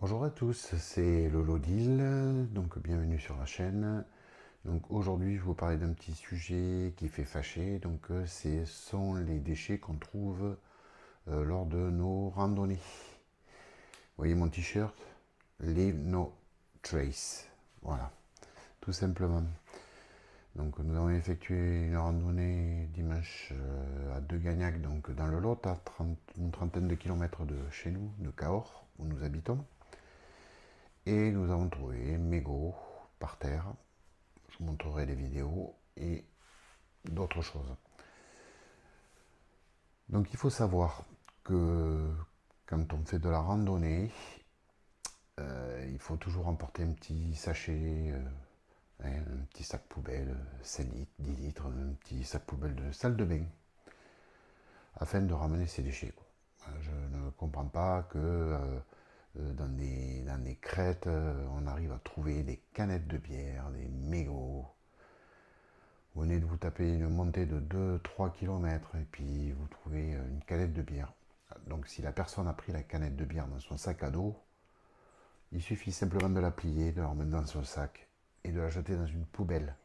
Bonjour à tous, c'est Lolo Deal, donc bienvenue sur la chaîne. Donc aujourd'hui je vais vous parler d'un petit sujet qui fait fâcher, donc ce sont les déchets qu'on trouve lors de nos randonnées. Vous voyez mon t-shirt? Leave no trace. Voilà, tout simplement. Donc nous avons effectué une randonnée dimanche à Gagnac, donc dans le Lot, à une trentaine de kilomètres de chez nous, de Cahors, où nous habitons. Et nous avons trouvé un mégot par terre. Je vous montrerai les vidéos et d'autres choses. Donc il faut savoir que quand on fait de la randonnée, il faut toujours emporter un petit sachet, un petit sac poubelle, 5 litres, 10 litres, un petit sac poubelle de salle de bain, afin de ramener ses déchets, quoi. Je ne comprends pas que dans des crêtes, on arrive à trouver des canettes de bière, des mégots. Vous venez de vous taper une montée de 2-3 km et puis vous trouvez une canette de bière. Donc si la personne a pris la canette de bière dans son sac à dos, il suffit simplement de la plier, de la remettre dans son sac et de la jeter dans une poubelle.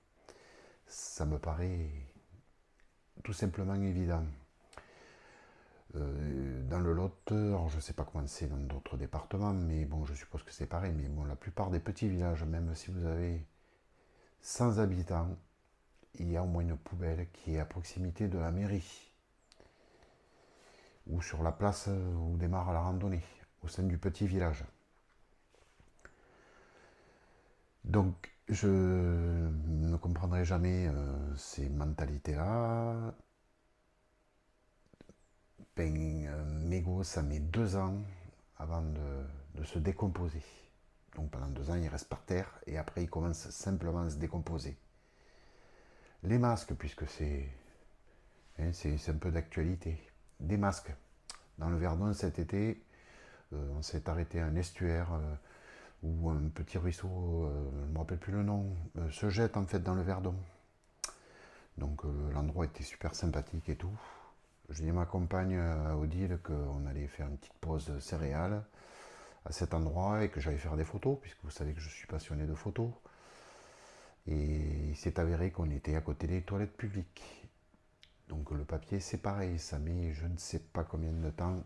Ça me paraît tout simplement évident. Dans le Lot, alors je ne sais pas comment c'est dans d'autres départements, mais bon, je suppose que c'est pareil. Mais bon, la plupart des petits villages, même si vous avez 100 habitants, il y a au moins une poubelle qui est à proximité de la mairie ou sur la place où démarre la randonnée, au sein du petit village. Donc, je ne comprendrai jamais ces mentalités-là. Ben, un mégot, ça met 2 ans avant de se décomposer. Donc pendant 2 ans, il reste par terre et après, il commence simplement à se décomposer. Les masques, puisque c'est un peu d'actualité. Des masques. Dans le Verdon cet été, on s'est arrêté à un estuaire où un petit ruisseau, je ne me rappelle plus le nom, se jette en fait dans le Verdon. Donc l'endroit était super sympathique et tout. Je dis à ma compagne Odile qu'on allait faire une petite pause céréales à cet endroit et que j'allais faire des photos, puisque vous savez que je suis passionné de photos. Et il s'est avéré qu'on était à côté des toilettes publiques. Donc le papier c'est pareil, ça met je ne sais pas combien de temps.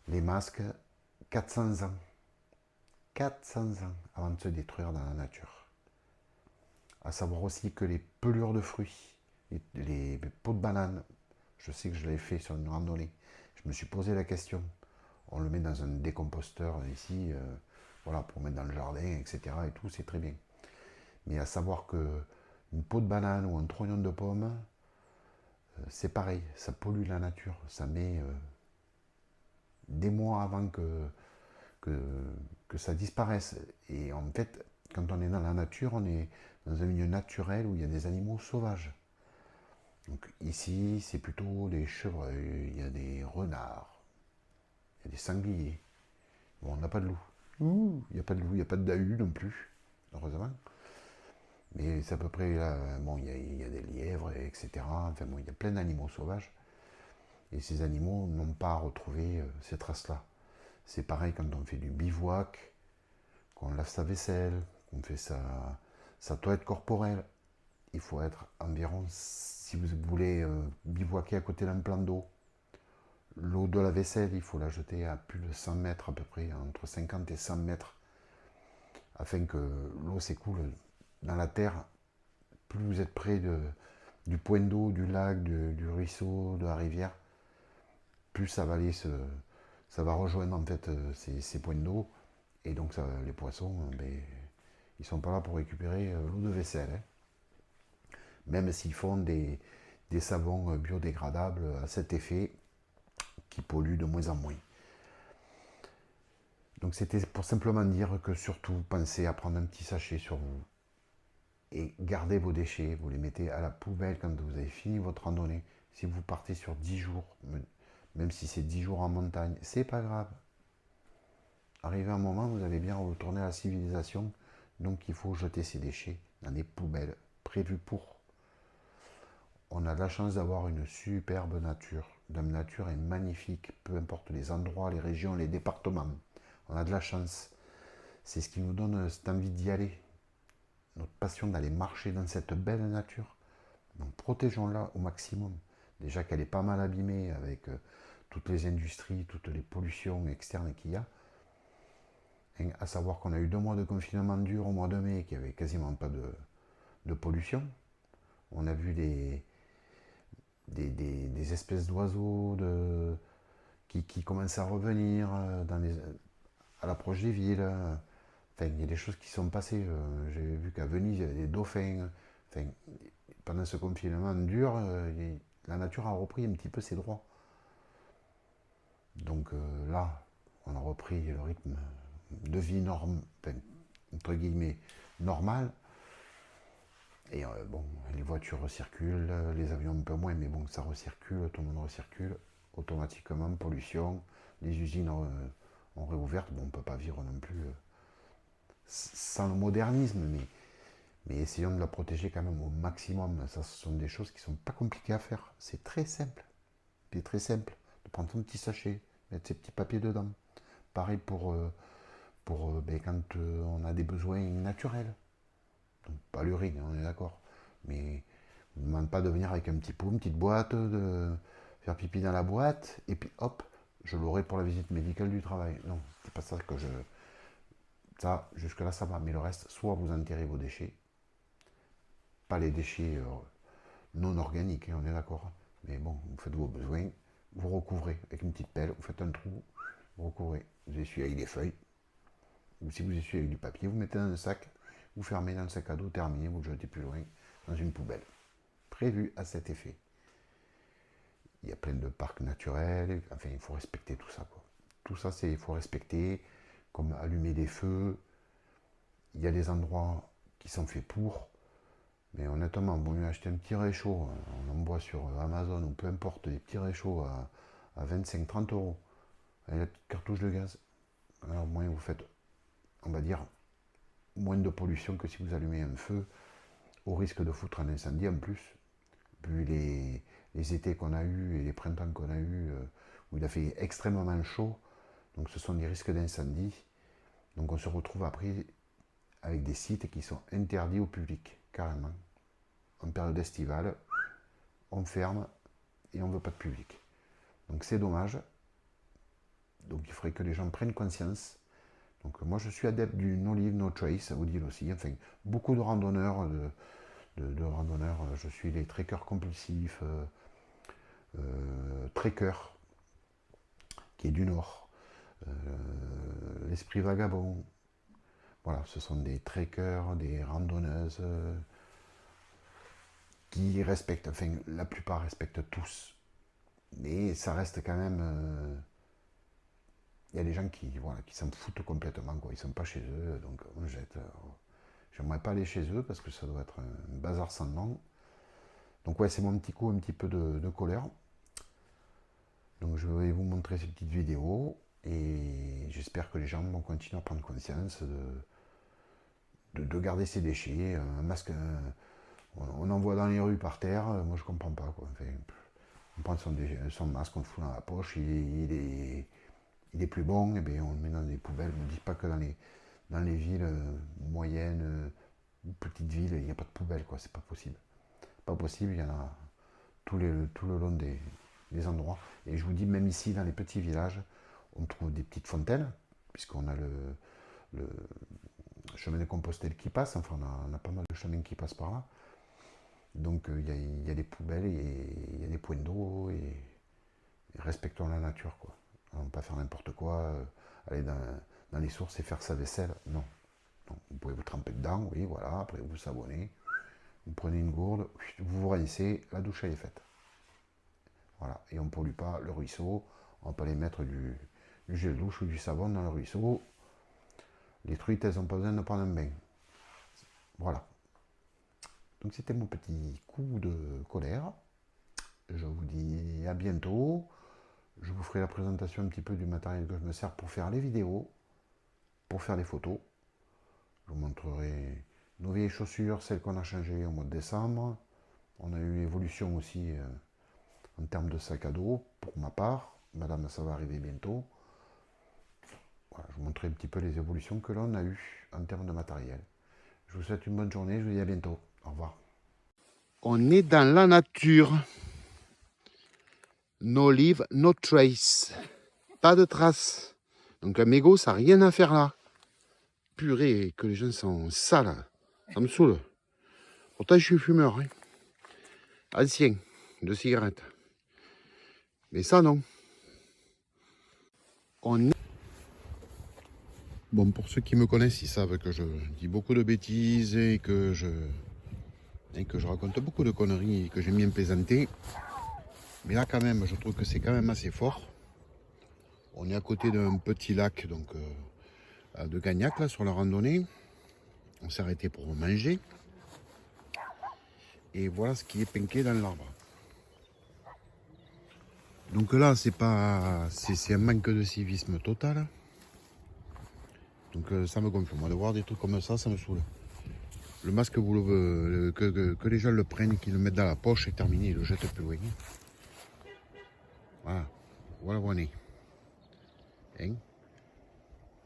Les masques, 400 ans. 400 ans avant de se détruire dans la nature. À savoir aussi que les pelures de fruits, les pots de banane, je sais que je l'ai fait sur une randonnée, je me suis posé la question. On le met dans un décomposteur ici, voilà, pour mettre dans le jardin, etc. Et tout, c'est très bien. Mais à savoir que une peau de banane ou un trognon de pomme, c'est pareil, ça pollue la nature. Ça met des mois avant que, que ça disparaisse. Et en fait, quand on est dans la nature, on est dans un milieu naturel où il y a des animaux sauvages. Donc ici, c'est plutôt des chevreuils, il y a des renards, il y a des sangliers. Bon, on n'a pas de loup. Ouh, il n'y a pas de loup, il n'y a pas de dahu non plus, heureusement. Mais c'est à peu près là, bon, il y a des lièvres, etc. Enfin bon, il y a plein d'animaux sauvages. Et ces animaux n'ont pas retrouvé ces traces-là. C'est pareil quand on fait du bivouac, qu'on lave sa vaisselle, qu'on fait sa toilette corporelle. Il faut être environ, si vous voulez bivouaquer à côté d'un plan d'eau, l'eau de la vaisselle, il faut la jeter à plus de 100 mètres à peu près, entre 50 et 100 mètres, afin que l'eau s'écoule dans la terre. Plus vous êtes près du point d'eau, du lac, du ruisseau, de la rivière, plus ça va ça va rejoindre en fait ces points d'eau. Et donc les poissons, ben, ils sont pas là pour récupérer l'eau de vaisselle, hein. Même s'ils font des savons biodégradables à cet effet qui polluent de moins en moins. Donc c'était pour simplement dire que surtout pensez à prendre un petit sachet sur vous et gardez vos déchets, vous les mettez à la poubelle quand vous avez fini votre randonnée. Si vous partez sur 10 jours, même si c'est 10 jours en montagne, c'est pas grave. Arrivé un moment, vous allez bien retourner à la civilisation, donc il faut jeter ces déchets dans des poubelles prévues pour. On a de la chance d'avoir une superbe nature. La nature est magnifique, peu importe les endroits, les régions, les départements. On a de la chance. C'est ce qui nous donne cette envie d'y aller. Notre passion d'aller marcher dans cette belle nature. Donc protégeons-la au maximum. Déjà qu'elle est pas mal abîmée avec toutes les industries, toutes les pollutions externes qu'il y a. Et à savoir qu'on a eu 2 mois de confinement dur au mois de mai, qu'il n'y avait quasiment pas de pollution. On a vu des espèces d'oiseaux qui commencent à revenir à l'approche des villes. Enfin, il y a des choses qui sont passées. J'ai vu qu'à Venise, il y avait des dauphins. Enfin, pendant ce confinement dur, la nature a repris un petit peu ses droits. Donc là, on a repris le rythme de vie enfin, entre guillemets normal. Et bon, les voitures recirculent, les avions un peu moins, mais bon, ça recircule, tout le monde recircule automatiquement, pollution. Les usines ont réouvert. Bon, on ne peut pas vivre non plus sans le modernisme, mais essayons de la protéger quand même au maximum. Ça, ce sont des choses qui ne sont pas compliquées à faire. C'est très simple. C'est très simple de prendre son petit sachet, mettre ses petits papiers dedans. Pareil pour quand on a des besoins naturels. Donc, pas l'urine, on est d'accord. Mais on ne demande pas de venir avec un petit pot, une petite boîte, de faire pipi dans la boîte, et puis hop, je l'aurai pour la visite médicale du travail. Non, c'est pas ça que je... Ça, jusque-là, ça va. Mais le reste, soit vous enterrez vos déchets, pas les déchets non organiques, hein, on est d'accord. Mais bon, vous faites vos besoins, vous recouvrez avec une petite pelle, vous faites un trou, vous recouvrez. Vous essuyez avec des feuilles, ou si vous essuyez avec du papier, vous mettez dans un sac, vous fermez dans le sac à dos, terminé, vous le jetez plus loin, dans une poubelle. Prévu à cet effet. Il y a plein de parcs naturels, enfin, il faut respecter tout ça, quoi. Tout ça, il faut respecter, comme allumer des feux. Il y a des endroits qui sont faits pour, mais honnêtement, bon, mieux acheter un petit réchaud, on en voit sur Amazon ou peu importe, des petits réchauds à 25-30 euros, avec la petite cartouche de gaz. Alors, au moins, vous faites, on va dire, moins de pollution que si vous allumez un feu, au risque de foutre un incendie en plus. Vu les étés qu'on a eus et les printemps qu'on a eus, où il a fait extrêmement chaud, donc ce sont des risques d'incendie. Donc on se retrouve après avec des sites qui sont interdits au public, carrément. En période estivale, on ferme et on ne veut pas de public. Donc c'est dommage. Donc il faudrait que les gens prennent conscience. Donc moi je suis adepte du no leave, no trace, ça vous dit aussi. Enfin, beaucoup de randonneurs, je suis les trekkers compulsifs, trekker, qui est du Nord, l'esprit vagabond. Voilà, ce sont des trekkers, des randonneuses qui respectent, enfin la plupart respectent tous, mais ça reste quand même... Il y a des gens qui s'en foutent complètement, quoi. Ils sont pas chez eux, donc on jette. J'aimerais pas aller chez eux parce que ça doit être un bazar sans nom. Donc ouais, c'est mon petit coup un petit peu de colère. Donc je vais vous montrer ces petites vidéos et j'espère que les gens vont continuer à prendre conscience de garder ses déchets. Un masque, on en voit dans les rues par terre, moi je comprends pas, quoi. Enfin, on prend son masque, on le fout dans la poche, il est plus bon, et bien on le met dans des poubelles. Ne me dites pas que dans les villes moyennes ou petites villes, il n'y a pas de poubelle, quoi. C'est pas possible. Pas possible, il y en a tout le long des endroits. Et je vous dis, même ici, dans les petits villages, on trouve des petites fontaines, puisqu'on a le chemin de Compostelle qui passe, enfin on a pas mal de chemins qui passent par là. Donc il y a des poubelles, et il y a des points d'eau, et respectons la nature, quoi. On ne va pas faire n'importe quoi, aller dans les sources et faire sa vaisselle, non. Non. Vous pouvez vous tremper dedans, oui, voilà, après vous savonnez, vous prenez une gourde, vous vous rincez, la douche elle est faite. Voilà, et on ne pollue pas le ruisseau, on ne va pas aller mettre du gel douche ou du savon dans le ruisseau. Les truites, elles n'ont pas besoin de prendre un bain. Voilà. Donc c'était mon petit coup de colère. Je vous dis à bientôt. Je vous ferai la présentation un petit peu du matériel que je me sers pour faire les vidéos, pour faire les photos. Je vous montrerai nos vieilles chaussures, celles qu'on a changées au mois de décembre. On a eu une évolution aussi en termes de sac à dos, pour ma part. Madame, ça va arriver bientôt. Voilà, je vous montrerai montrer un petit peu les évolutions que l'on a eues en termes de matériel. Je vous souhaite une bonne journée, je vous dis à bientôt. Au revoir. On est dans la nature. No leave, no trace. Pas de traces. Donc un mégot, ça n'a rien à faire là. Purée, que les gens sont sales. Ça me saoule. Pourtant, je suis fumeur. Hein. Ancien, de cigarettes. Mais ça, non. Bon, pour ceux qui me connaissent, ils savent que je dis beaucoup de bêtises et que je raconte beaucoup de conneries et que j'aime bien plaisanter. Mais là, quand même, je trouve que c'est quand même assez fort. On est à côté d'un petit lac donc, de Gagnac, là, sur la randonnée. On s'est arrêté pour manger. Et voilà ce qui est pinqué dans l'arbre. Donc là, c'est un manque de civisme total. Donc ça me gonfle. Moi, de voir des trucs comme ça, ça me saoule. Le masque, que les gens le prennent, qu'ils le mettent dans la poche et terminé, ils le jettent plus loin. Voilà. Voilà où on est. Hein?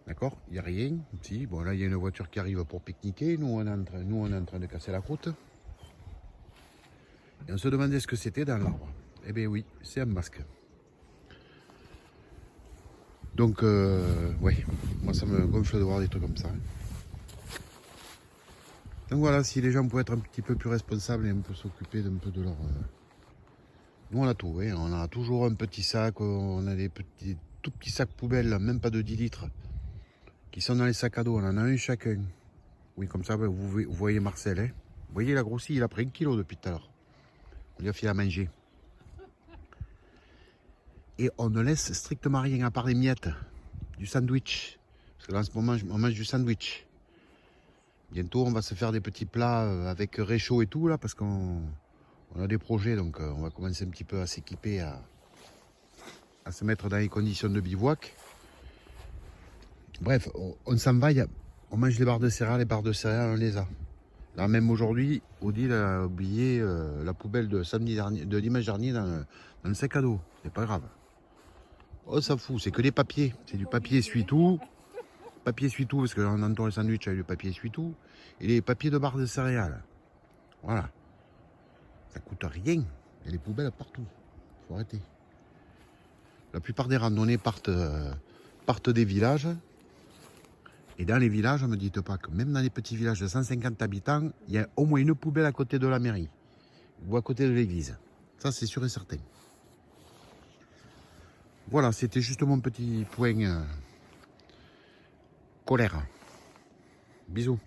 D'accord? Il n'y a rien. Si. Bon, là, il y a une voiture qui arrive pour pique-niquer. Nous, on est en train de casser la croûte. Et on se demandait ce que c'était dans l'arbre. Eh bien oui, c'est un masque. Donc, ouais, moi ça me gonfle de voir des trucs comme ça. Hein. Donc voilà, si les gens pouvaient être un petit peu plus responsables et un peu s'occuper d'un peu de leur... Nous on a tout, hein. On a toujours un petit sac, on a des tout petits sacs poubelles, même pas de 10 litres, qui sont dans les sacs à dos, on en a un chacun. Oui, comme ça, vous voyez Marcel, hein. Vous voyez, il a grossi, il a pris 1 kilo depuis tout à l'heure. On lui a fait à manger. Et on ne laisse strictement rien à part les miettes du sandwich. Parce que là en ce moment, on mange du sandwich. Bientôt, on va se faire des petits plats avec réchaud et tout, là, parce qu'on a des projets, donc on va commencer un petit peu à s'équiper, à se mettre dans les conditions de bivouac. Bref, on s'en va, on mange les barres de céréales, on les a. Là, même aujourd'hui, Odile a oublié la poubelle de dimanche dernier dans le sac à dos. C'est pas grave. Oh, ça fout, c'est que des papiers. C'est du papier essuie-tout. Papier essuie-tout, parce qu'on entoure le sandwich avec le papier essuie-tout. Et les papiers de barres de céréales. Voilà. Ça coûte rien. Il y a des poubelles partout. Faut arrêter. La plupart des randonnées partent des villages. Et dans les villages, ne me dites pas que même dans les petits villages de 150 habitants, il y a au moins une poubelle à côté de la mairie. Ou à côté de l'église. Ça, c'est sûr et certain. Voilà, c'était juste mon petit point colère. Bisous.